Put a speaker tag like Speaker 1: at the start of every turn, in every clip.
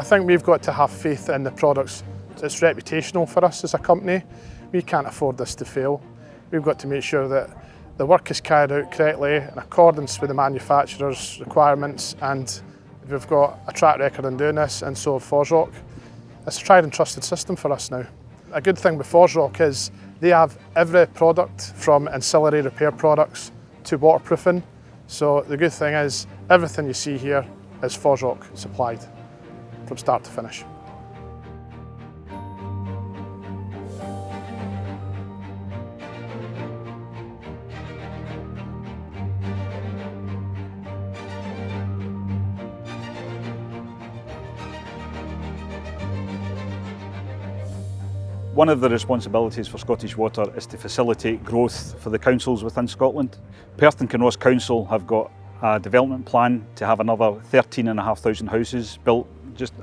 Speaker 1: I think we've got to have faith in the products. It's reputational for us as a company. We can't afford this to fail. We've got to make sure that the work is carried out correctly in accordance with the manufacturer's requirements, and we've got a track record in doing this, and so have Fosroc. It's a tried and trusted system for us now. A good thing with Fosroc is they have every product from ancillary repair products to waterproofing. So the good thing is everything you see here is Fosroc supplied from start to finish.
Speaker 2: One of the responsibilities for Scottish Water is to facilitate growth for the councils within Scotland. Perth and Kinross Council have got a development plan to have another 13,500 houses built just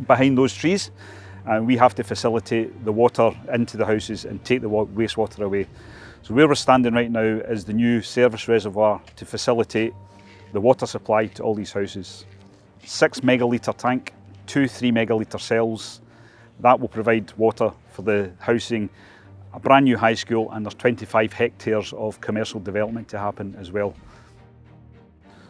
Speaker 2: behind those trees, and we have to facilitate the water into the houses and take the wastewater away. So where we're standing right now is the new service reservoir to facilitate the water supply to all these houses. 6 megalitre tank, 2 3 megalitre cells. That will provide water for the housing, a brand new high school, and there's 25 hectares of commercial development to happen as well.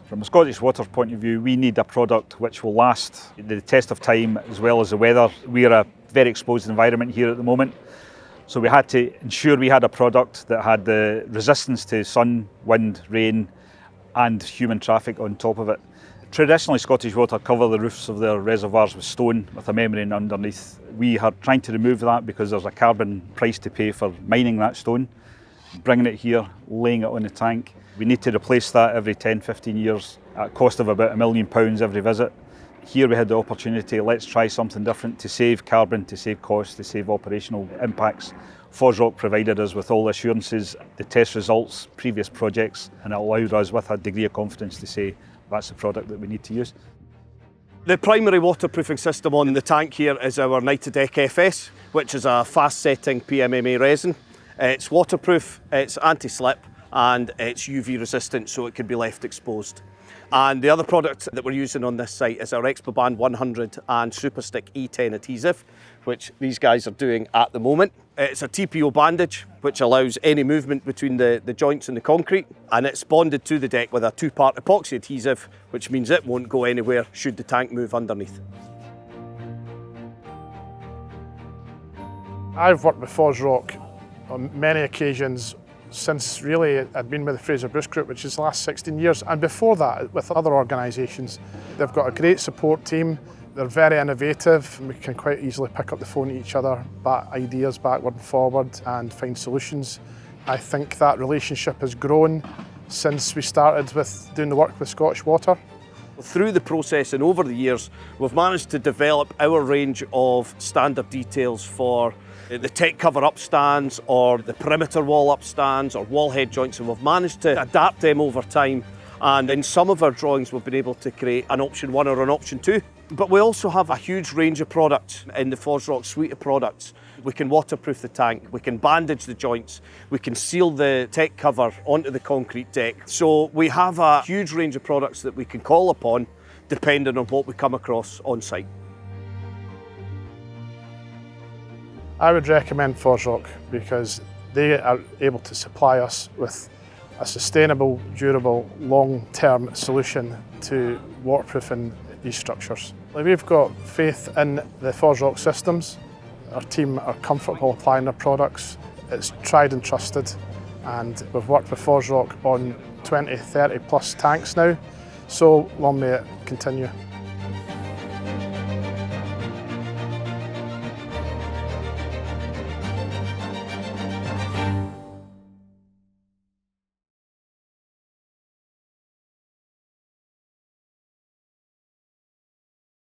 Speaker 2: From a Scottish Water point of view, we need a product which will last the test of time as well as the weather. We're a very exposed environment here at the moment, so we had to ensure we had a product that had the resistance to sun, wind, rain and human traffic on top of it. Traditionally, Scottish Water cover the roofs of their reservoirs with stone with a membrane underneath. We are trying to remove that because there's a carbon price to pay for mining that stone, bringing it here, laying it on the tank. We need to replace that every 10-15 years at a cost of about £1 million every visit. Here we had the opportunity, let's try something different to save carbon, to save costs, to save operational impacts. Fosroc provided us with all the assurances, the test results, previous projects, and it allowed us with a degree of confidence to say that's the product that we need to use.
Speaker 3: The primary waterproofing system on the tank here is our Nitrodec FS, which is a fast-setting PMMA resin. It's waterproof, it's anti-slip, and it's UV resistant, so it can be left exposed. And the other product that we're using on this site is our ExpoBand 100 and Superstick E10 adhesive, which these guys are doing at the moment. It's a TPO bandage, which allows any movement between the joints in the concrete, and it's bonded to the deck with a 2-part epoxy adhesive, which means it won't go anywhere should the tank move underneath.
Speaker 1: I've worked with Fosroc on many occasions since really I'd been with the Fraser Bush Group, which is the last 16 years, and before that with other organisations. They've got a great support team, they're very innovative, and we can quite easily pick up the phone to each other, bat ideas backward and forward and find solutions. I think that relationship has grown since we started with doing the work with Scottish Water.
Speaker 3: Through the process and over the years, we've managed to develop our range of standard details for the tech cover upstands or the perimeter wall upstands or wall head joints, and we've managed to adapt them over time, and in some of our drawings we've been able to create an option 1 or an option 2. But we also have a huge range of products in the Fosroc suite of products. We can waterproof the tank, we can bandage the joints, we can seal the tech cover onto the concrete deck. So we have a huge range of products that we can call upon depending on what we come across on site.
Speaker 1: I would recommend Fosroc because they are able to supply us with a sustainable, durable, long-term solution to waterproofing these structures. We've got faith in the Fosroc systems. Our team are comfortable applying their products. It's tried and trusted, and we've worked with Fosroc on 20, 30 plus tanks now, so long may it continue.